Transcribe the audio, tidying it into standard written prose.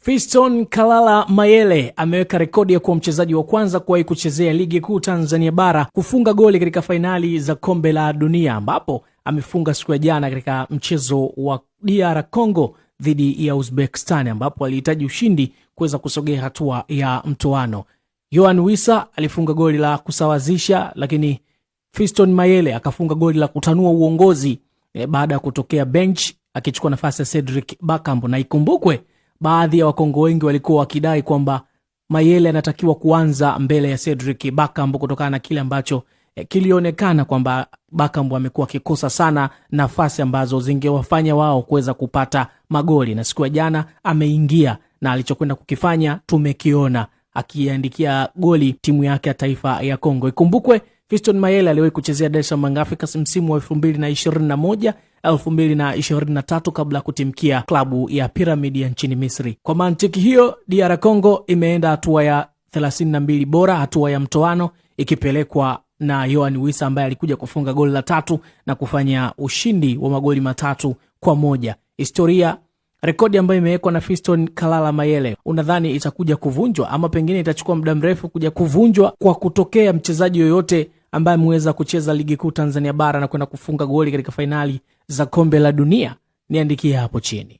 Fiston Kalala Mayele ameweka rekodi ya kuwa mchezaji wa kwanza kuwahi kuchezea ligi kuu Tanzania bara kufunga goli katika fainali za kombe la dunia, ambapo amefunga siku ya jana katika mchezo wa DR Congo dhidi ya Uzbekistan, ambapo alihitaji ushindi kuweza kusogea hatua ya mtoano. Yohan Wissa alifunga goli la kusawazisha, lakini Fiston Mayele akafunga goli la kutanua uongozi baada ya kutokea bench akichukua nafasi ya Cedric Bakambu. Na ikumbukwe baadhi ya Wakongo wengi walikuwa wakidai kwamba Mayele anatakiwa kuanza mbele ya Cedric Bakambu kutokana na kile ambacho kilionekana kwamba Bakambu amekuwa akikosa sana nafasi ambazo zingewafanya wao kuweza kupata magoli, na siku ya jana ameingia na alichokwenda kukifanya tumekiona, akiandikia goli timu yake ya taifa ya Kongo. Ikumbukwe Fiston Mayele aliwahi kuchezea Dar es Salaam Young Africans msimu wa 2021-2023 kabla kutimkia klabu ya Pyramid ya nchini Misri. Kwa mantiki hiyo, DR Congo imeenda hatua ya 32 bora, hatua ya mtoano, ikipelekwa na Yohan Wissa ambaye alikuja kufunga goli la 3 na kufanya ushindi wa magoli 3-1. Historia, rekodi ambayo imewekwa na Fiston Kalala Mayele, unadhani itakuja kuvunjwa ama pengine itachukua muda mrefu kuja kuvunjwa kwa kutokea mchezaji yoyote ambaye ameweza kucheza ligi kuu Tanzania bara na kwenda kufunga goli katika fainali za kombe la dunia? Niandikie hapo chini.